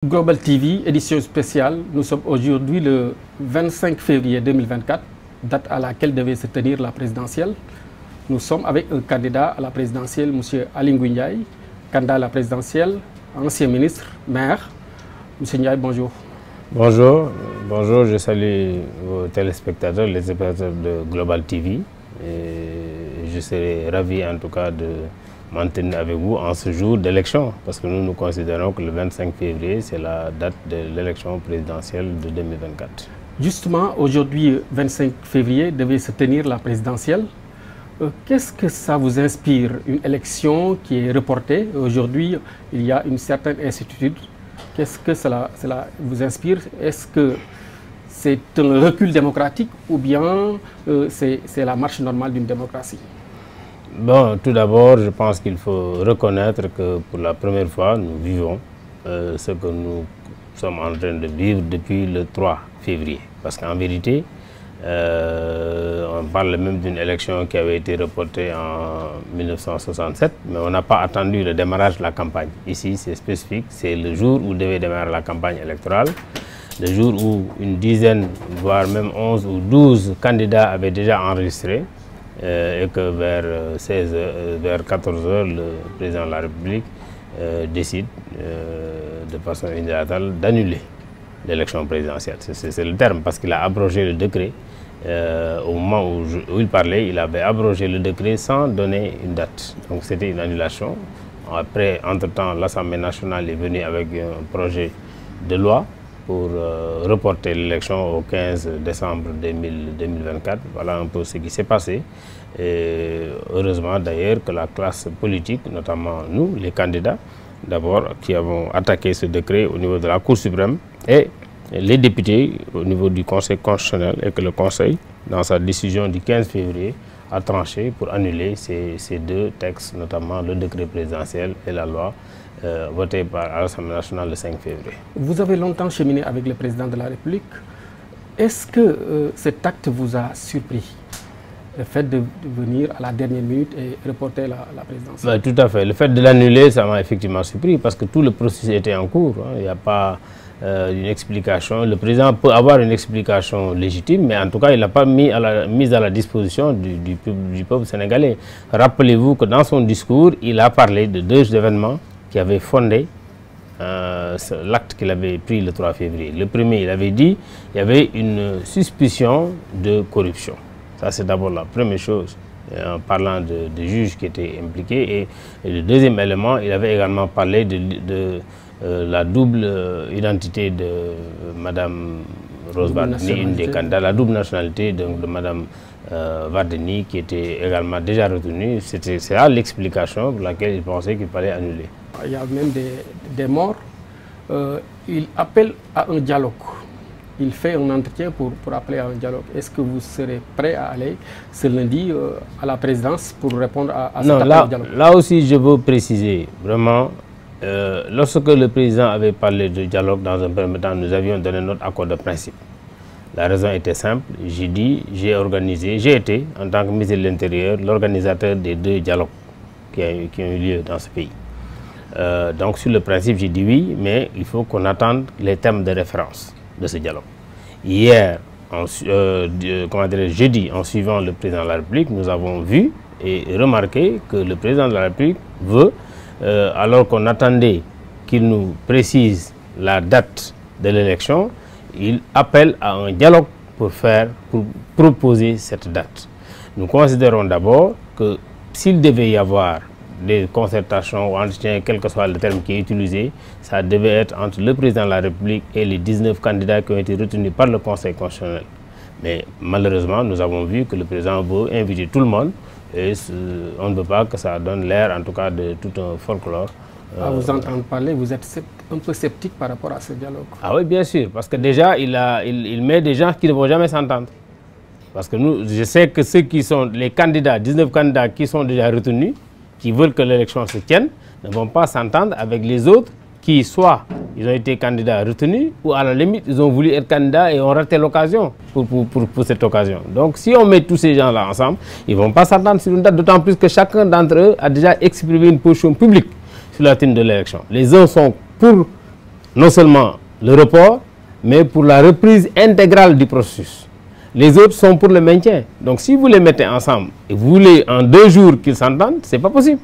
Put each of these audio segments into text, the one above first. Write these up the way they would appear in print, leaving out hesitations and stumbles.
Global TV, édition spéciale. Nous sommes aujourd'hui le 25 février 2024, date à laquelle devait se tenir la présidentielle. Nous sommes avec un candidat à la présidentielle, M. Aly Ngouille Ndiaye, candidat à la présidentielle, ancien ministre, maire. M. Ndiaye, bonjour. Bonjour, je salue vos téléspectateurs, les spectateurs de Global TV. Et je serai ravi en tout cas de maintenir avec vous en ce jour d'élection, parce que nous considérons que le 25 février, c'est la date de l'élection présidentielle de 2024. Justement, aujourd'hui, 25 février, devait se tenir la présidentielle. Qu'est-ce que ça vous inspire, une élection qui est reportée? Aujourd'hui, il y a une certaine incertitude. Qu'est-ce que cela vous inspire? Est-ce que c'est un recul démocratique ou bien c'est la marche normale d'une démocratie? Bon, tout d'abord, je pense qu'il faut reconnaître que pour la première fois, nous vivons ce que nous sommes en train de vivre depuis le 3 février. Parce qu'en vérité, on parle même d'une élection qui avait été reportée en 1967, mais on n'a pas attendu le démarrage de la campagne. Ici, c'est spécifique, c'est le jour où devait démarrer la campagne électorale, le jour où une dizaine, voire même 11 ou 12 candidats avaient déjà enregistré. Et que vers 14 h, le président de la République décide de façon unilatérale d'annuler l'élection présidentielle. C'est le terme, parce qu'il a abrogé le décret. Au moment où il parlait, il avait abrogé le décret sans donner une date. Donc c'était une annulation. Après, entre-temps, l'Assemblée nationale est venue avec un projet de loi pour reporter l'élection au 15 décembre 2024. Voilà un peu ce qui s'est passé. Et heureusement d'ailleurs que la classe politique, notamment nous, les candidats, d'abord, qui avons attaqué ce décret au niveau de la Cour suprême, et les députés au niveau du Conseil constitutionnel, et que le Conseil, dans sa décision du 15 février, a tranché pour annuler ces deux textes, notamment le décret présidentiel et la loi voté par l'Assemblée nationale le 5 février. Vous avez longtemps cheminé avec le président de la République. Est-ce que cet acte vous a surpris, le fait de venir à la dernière minute et reporter la présidentielle? Tout à fait. Le fait de l'annuler, ça m'a effectivement surpris, parce que tout le processus était en cours. Il n'y a pas une explication. Le président peut avoir une explication légitime, mais en tout cas, il n'a pas mis à la disposition du peuple sénégalais. Rappelez-vous que dans son discours, il a parlé de deux événements qui avait fondé l'acte qu'il avait pris le 3 février. Le premier, il avait dit qu'il y avait une suspicion de corruption. Ça, c'est d'abord la première chose, en parlant de juges qui étaient impliqués. Et le deuxième élément, il avait également parlé de la double identité de Mme Rose Wardini, une des candidats, la double nationalité de Mme Wardini, qui était également déjà retenue. C'est ça l'explication pour laquelle il pensait qu'il fallait annuler. Il y a même des morts. Il appelle à un dialogue. Il fait un entretien pour appeler à un dialogue. Est-ce que vous serez prêt à aller ce lundi à la présidence pour répondre à cet appel au dialogue? Là aussi, je veux préciser, vraiment, lorsque le président avait parlé de dialogue, dans un premier temps, nous avions donné notre accord de principe. La raison était simple. J'ai dit, j'ai été, en tant que ministre de l'Intérieur, l'organisateur des deux dialogues qui ont eu lieu dans ce pays. Donc sur le principe, j'ai dit oui, mais il faut qu'on attende les termes de référence de ce dialogue. Hier, jeudi, en suivant le président de la République, nous avons vu et remarqué que le président de la République veut, alors qu'on attendait qu'il nous précise la date de l'élection, il appelle à un dialogue pour proposer cette date. Nous considérons d'abord que s'il devait y avoir des concertations ou entretiens, quel que soit le terme qui est utilisé, ça devait être entre le président de la République et les 19 candidats qui ont été retenus par le Conseil constitutionnel. Mais malheureusement, nous avons vu que le président veut inviter tout le monde et on ne veut pas que ça donne l'air, en tout cas, de tout un folklore. À vous entendre parler, vous êtes un peu sceptique par rapport à ce dialogue? Ah oui, bien sûr, parce que déjà, il met des gens qui ne vont jamais s'entendre. Parce que je sais que ceux qui sont les candidats, 19 candidats qui sont déjà retenus, qui veulent que l'élection se tienne, ne vont pas s'entendre avec les autres qui, soit ils ont été candidats retenus, ou à la limite, ils ont voulu être candidats et ont raté l'occasion pour cette occasion. Donc, si on met tous ces gens-là ensemble, ils ne vont pas s'entendre sur une date, d'autant plus que chacun d'entre eux a déjà exprimé une position publique sur la tenue de l'élection. Les uns sont pour non seulement le report, mais pour la reprise intégrale du processus. Les autres sont pour le maintien. Donc si vous les mettez ensemble et vous voulez en 2 jours qu'ils s'entendent, ce n'est pas possible.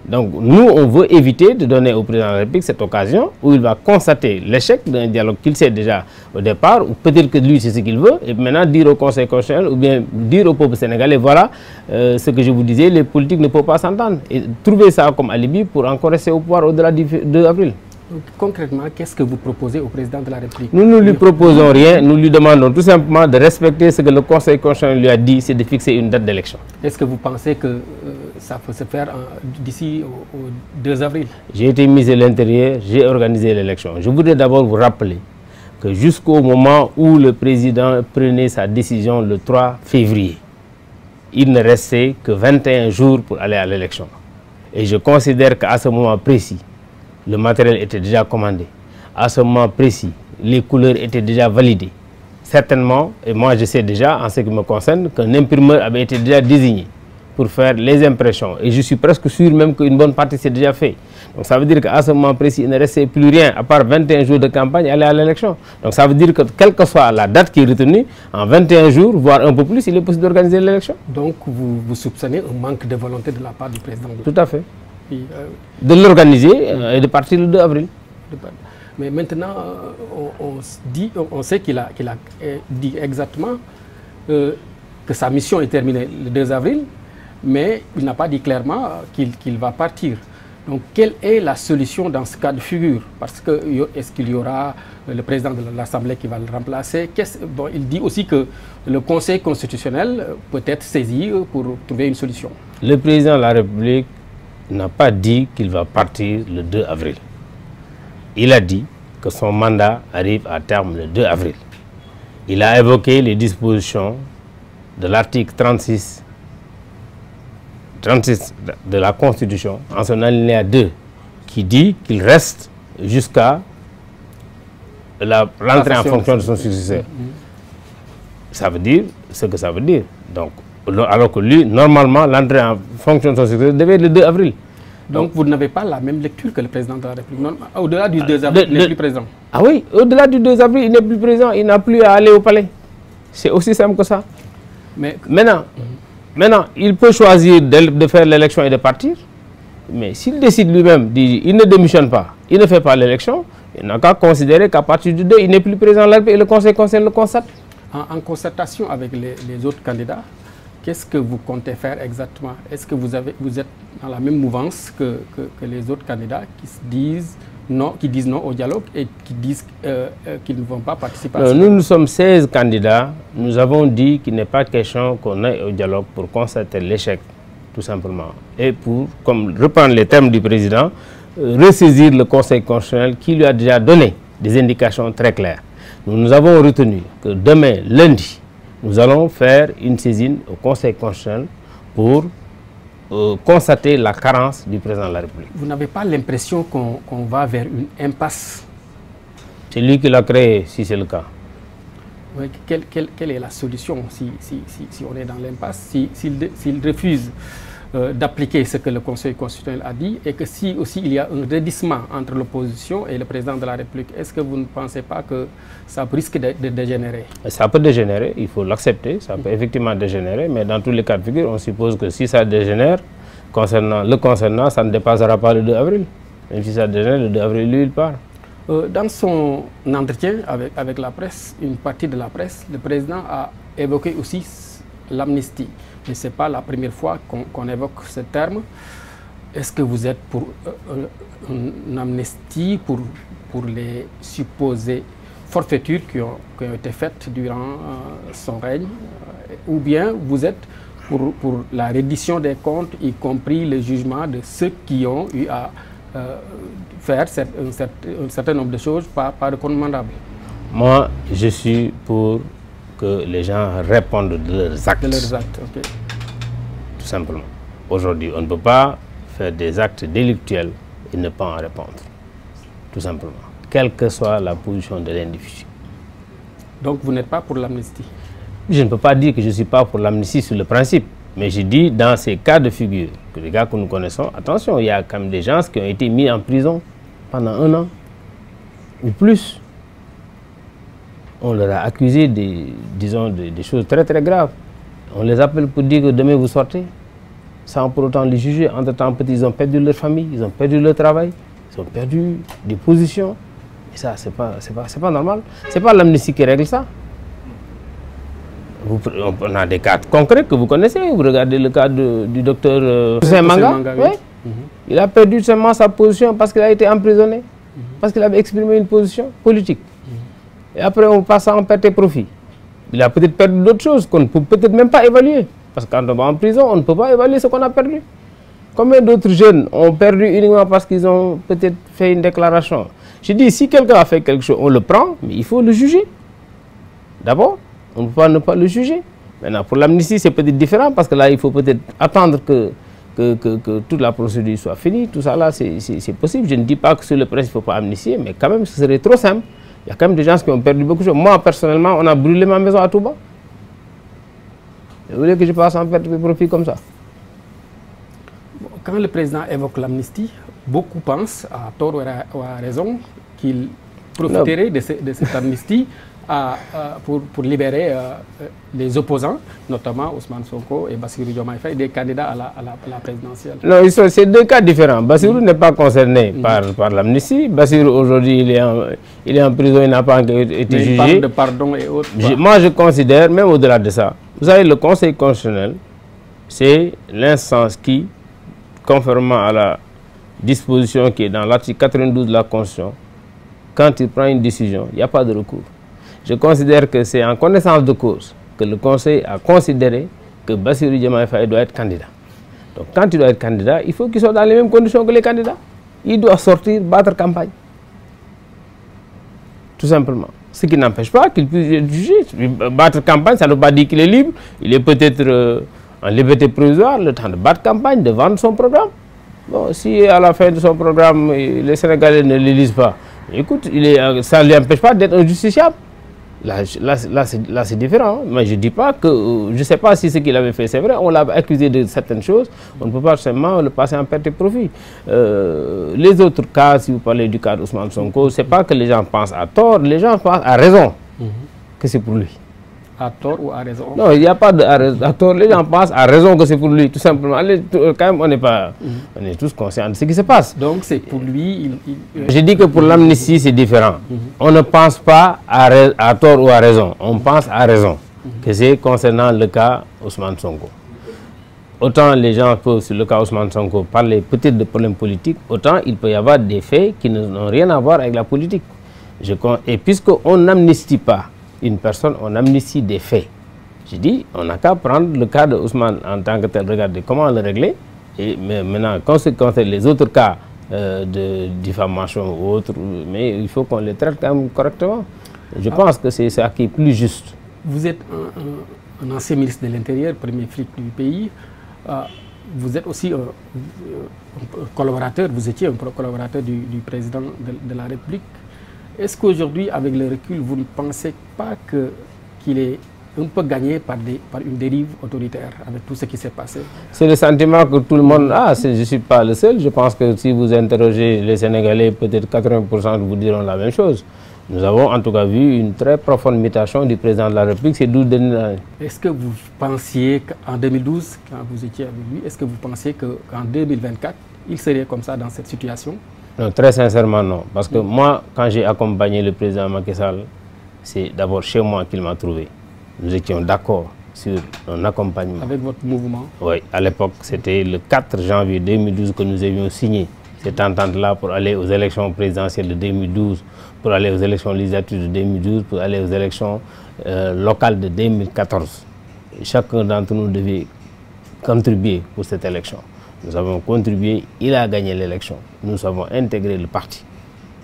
Donc nous, on veut éviter de donner au président de la République cette occasion où il va constater l'échec d'un dialogue qu'il sait déjà au départ, ou peut-être que lui c'est ce qu'il veut, et maintenant dire au Conseil constitutionnel ou bien dire au peuple sénégalais, voilà ce que je vous disais, les politiques ne peuvent pas s'entendre. Et trouver ça comme alibi pour encore rester au pouvoir au-delà du 2 avril. Donc, concrètement, qu'est-ce que vous proposez au président de la République? Nous ne lui proposons rien, nous lui demandons tout simplement de respecter ce que le Conseil constitutionnel lui a dit, c'est de fixer une date d'élection. Est-ce que vous pensez que ça peut se faire d'ici au 2 avril? J'ai été ministre de l'Intérieur, j'ai organisé l'élection. Je voudrais d'abord vous rappeler que jusqu'au moment où le président prenait sa décision le 3 février, il ne restait que 21 jours pour aller à l'élection. Et je considère qu'à ce moment précis, le matériel était déjà commandé. À ce moment précis, les couleurs étaient déjà validées. Certainement, et moi je sais déjà en ce qui me concerne, qu'un imprimeur avait été déjà désigné pour faire les impressions. Et je suis presque sûr même qu'une bonne partie s'est déjà fait. Donc ça veut dire qu'à ce moment précis, il ne restait plus rien à part 21 jours de campagne et aller à l'élection. Donc ça veut dire que quelle que soit la date qui est retenue, en 21 jours, voire un peu plus, il est possible d'organiser l'élection. Donc vous soupçonnez un manque de volonté de la part du président? Tout à fait. De l'organiser et de partir le 2 avril. Mais maintenant, on sait qu'il a dit exactement que sa mission est terminée le 2 avril, mais il n'a pas dit clairement qu'il va partir. Donc, quelle est la solution dans ce cas de figure? Parce que est-ce qu'il y aura le président de l'Assemblée qui va le remplacer? Bon, il dit aussi que le Conseil constitutionnel peut être saisi pour trouver une solution. Le président de la République n'a pas dit qu'il va partir le 2 avril. Il a dit que son mandat arrive à terme le 2 avril. Il a évoqué les dispositions de l'article 36 de la Constitution, en son alinéa 2, qui dit qu'il reste jusqu'à l'entrée en fonction de son successeur. Ça veut dire ce que ça veut dire. Donc, alors que lui, normalement, l'entrée en fonction de son successeur devait être le 2 avril. Donc vous n'avez pas la même lecture que le président de la République. Au-delà du 2 avril, il n'est plus présent. Ah oui, au-delà du 2 avril, il n'est plus présent, il n'a plus à aller au palais. C'est aussi simple que ça. Mais maintenant, il peut choisir de faire l'élection et de partir. Mais s'il décide lui-même, il ne démissionne pas, il ne fait pas l'élection, il n'a qu'à considérer qu'à partir du 2, il n'est plus présent là et le Conseil constitutionnel le constate. En concertation avec les autres candidats, qu'est-ce que vous comptez faire exactement? Est-ce que vous êtes dans la même mouvance que les autres candidats qui disent non au dialogue et qui disent qu'ils ne vont pas participer à Nous sommes 16 candidats. Nous avons dit qu'il n'est pas question qu'on aille au dialogue pour constater l'échec, tout simplement. Et pour, comme reprendre les termes du président, ressaisir le Conseil constitutionnel qui lui a déjà donné des indications très claires. Nous avons retenu que demain, lundi, nous allons faire une saisine au Conseil constitutionnel pour constater la carence du président de la République. Vous n'avez pas l'impression qu'on va vers une impasse? C'est lui qui l'a créé, si c'est le cas. Oui, quelle est la solution si on est dans l'impasse, s'il refuse d'appliquer ce que le Conseil constitutionnel a dit, et que si aussi il y a un redissement entre l'opposition et le président de la République, est-ce que vous ne pensez pas que ça risque de dégénérer? Ça peut dégénérer, il faut l'accepter, ça peut effectivement dégénérer, mais dans tous les cas de figure, on suppose que si ça dégénère, le concernant, ça ne dépassera pas le 2 avril. Même si ça dégénère, le 2 avril, lui, il part. Dans son entretien avec la presse, une partie de la presse, le président a évoqué aussi l'amnistie. Mais ce n'est pas la première fois qu'on évoque ce terme. Est-ce que vous êtes pour une amnistie pour les supposées forfaitures qui ont été faites durant son règne, ou bien vous êtes pour la reddition des comptes, y compris le jugement de ceux qui ont eu à faire un certain nombre de choses pas recommandables? Moi, je suis pour que les gens répondent de leurs actes. Ok. Tout simplement. Aujourd'hui, on ne peut pas faire des actes délictuels et ne pas en répondre. Tout simplement. Quelle que soit la position de l'individu. Donc vous n'êtes pas pour l'amnistie? Je ne peux pas dire que je ne suis pas pour l'amnistie sur le principe. Mais je dis, dans ces cas de figure, que les gars que nous connaissons, attention, il y a quand même des gens qui ont été mis en prison pendant 1 an. ou plus. On leur a accusé des choses très très graves. On les appelle pour dire que demain vous sortez, sans pour autant les juger. Entre-temps, ils ont perdu leur famille, ils ont perdu leur travail, ils ont perdu des positions. Et ça, c'est pas normal. C'est pas l'amnistie qui règle ça. On a des cas concrets que vous connaissez. Vous regardez le cas du docteur Saint-Manga. Oui. Il a perdu seulement sa position parce qu'il a été emprisonné, parce qu'il avait exprimé une position politique. Et après, on passe en perte et profit. Il a peut-être perdu d'autres choses qu'on ne peut peut-être même pas évaluer. Parce que quand on va en prison, on ne peut pas évaluer ce qu'on a perdu. Combien d'autres jeunes ont perdu uniquement parce qu'ils ont peut-être fait une déclaration? Je dis, si quelqu'un a fait quelque chose, on le prend, mais il faut le juger. D'abord, on ne peut pas ne pas le juger. Maintenant, pour l'amnistie, c'est peut-être différent parce que là, il faut peut-être attendre que toute la procédure soit finie. Tout ça, là, c'est possible. Je ne dis pas que sur le principe, il ne faut pas amnistier, mais quand même, ce serait trop simple. Il y a quand même des gens qui ont perdu beaucoup de choses. Moi, personnellement, on a brûlé ma maison à Touba. Vous voulez que je passe en perte de profit comme ça? Quand le président évoque l'amnistie, beaucoup pensent, à tort ou à raison, qu'il profiterait de cette amnistie pour libérer les opposants, notamment Ousmane Sonko et Bassirou Diomaye Faye, des candidats à la présidentielle. Non, c'est deux cas différents. Bassirou n'est pas concerné par l'amnistie. Bassirou, aujourd'hui, il est en prison, il n'a pas été jugé. Il parle de pardon et autres. Moi, je considère, même au-delà de ça, vous savez, le Conseil constitutionnel, c'est l'instance qui, conformément à la disposition qui est dans l'article 92 de la Constitution, quand il prend une décision, il n'y a pas de recours. Je considère que c'est en connaissance de cause que le Conseil a considéré que Bassirou Diomaye Faye doit être candidat. Donc quand il doit être candidat, il faut qu'il soit dans les mêmes conditions que les candidats. Il doit sortir, battre campagne. Tout simplement. Ce qui n'empêche pas qu'il puisse être jugé. Battre campagne, ça ne veut pas dire qu'il est libre. Il est peut-être en liberté provisoire, le temps de battre campagne, de vendre son programme. Bon, si à la fin de son programme, les Sénégalais ne l'élisent pas, écoute, ça ne lui empêche pas d'être un justiciable. Là c'est différent. Mais je ne dis pas que... je ne sais pas si ce qu'il avait fait, c'est vrai. On l'a accusé de certaines choses. On ne peut pas seulement le passer en perte et profit. Les autres cas, si vous parlez du cas d'Ousmane Sonko, ce n'est pas que les gens pensent à tort. Les gens pensent à raison que c'est pour lui. À tort ou à raison? Non, il n'y a pas à tort. Les gens pensent à raison que c'est pour lui, tout simplement. Quand même, on est tous conscients de ce qui se passe. Donc, c'est pour lui... Je dis que pour l'amnistie, c'est différent. On ne pense pas à tort ou à raison. On pense à raison. Que c'est concernant le cas Ousmane Sonko. Autant les gens peuvent, sur le cas Ousmane Sonko, parler peut-être de problèmes politiques, autant il peut y avoir des faits qui n'ont rien à voir avec la politique. Et puisqu'on n'amnistie pas une personne, on amnistie des faits. Je dis, on n'a qu'à prendre le cas de Ousmane en tant que tel, regarder comment le régler. Mais maintenant, quand ce concerne les autres cas de diffamation ou autres, mais il faut qu'on les traite quand même correctement. Je pense que c'est ça qui est plus juste. Vous êtes un ancien ministre de l'Intérieur, premier flic du pays. Vous êtes aussi un collaborateur, vous étiez un collaborateur du président de la République. Est-ce qu'aujourd'hui, avec le recul, vous ne pensez pas qu'il est un peu gagné par une dérive autoritaire avec tout ce qui s'est passé? C'est le sentiment que tout le monde a. Je ne suis pas le seul. Je pense que si vous interrogez les Sénégalais, peut-être 80% vous diront la même chose. Nous avons en tout cas vu une très profonde mutation du président de la République ces 12 dernières années. Est-ce que vous pensiez qu'en 2012, quand vous étiez avec lui, est-ce que vous pensiez qu'en 2024, il serait comme ça dans cette situation? Non, très sincèrement non. Parce que moi, quand j'ai accompagné le président Macky Sall, c'est d'abord chez moi qu'il m'a trouvé. Nous étions d'accord sur un accompagnement. Avec votre mouvement? Oui, à l'époque, c'était le 4 janvier 2012 que nous avions signé cette entente-là pour aller aux élections présidentielles de 2012, pour aller aux élections législatives de 2012, pour aller aux élections locales de 2014. Et chacun d'entre nous devait contribuer pour cette élection. Nous avons contribué, il a gagné l'élection. Nous avons intégré le parti.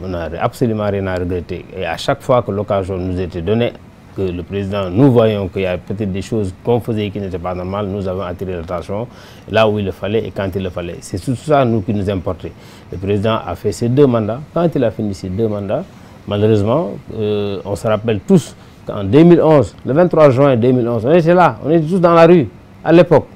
On n'a absolument rien à regretter. Et à chaque fois que l'occasion nous était donnée, que le président, nous voyons qu'il y a peut-être des choses qu'on faisait qui n'étaient pas normales, nous avons attiré l'attention là où il le fallait et quand il le fallait. C'est tout ça nous qui nous importait. Le président a fait ses 2 mandats. Quand il a fini ses 2 mandats, malheureusement, on se rappelle tous qu'en 2011, le 23 juin 2011, on était là, on était tous dans la rue à l'époque.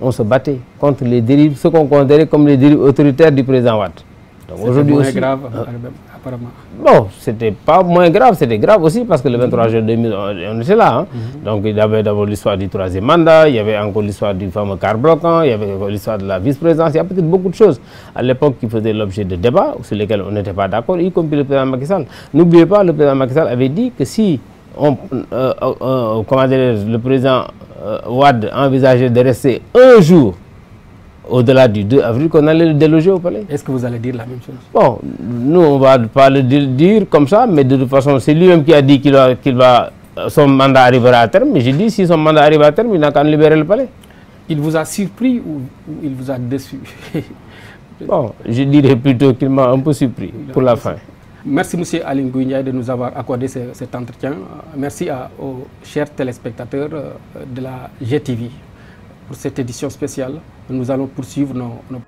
On se battait contre les dérives, ce qu'on considérait comme les dérives autoritaires du président Wade. Donc aujourd'hui aussi, grave apparemment. Bon, c'était pas moins grave, c'était grave aussi parce que le 23 juin 2000, on était là. Hein. Donc il y avait d'abord l'histoire du troisième mandat, il y avait encore l'histoire du fameux car bloquant, il y avait l'histoire de la vice-présidence, il y a peut-être beaucoup de choses à l'époque qui faisaient l'objet de débats sur lesquels on n'était pas d'accord, y compris le président Macky Sall. N'oubliez pas, le président Macky Sall avait dit que si le président Wade envisageait de rester un jour au-delà du 2 avril, qu'on allait le déloger au palais. Est-ce que vous allez dire la même chose? Bon, nous, on ne va pas le dire comme ça, mais de toute façon, c'est lui-même qui a dit son mandat arrivera à terme. Mais j'ai dit, si son mandat arrive à terme, il n'a qu'à libérer le palais. Il vous a surpris ou il vous a déçu? Bon, je dirais plutôt qu'il m'a un peu surpris pour la fin. Merci M. Aly Ngouille Ndiaye de nous avoir accordé cet entretien. Merci aux chers téléspectateurs de la GTV pour cette édition spéciale. Nous allons poursuivre nos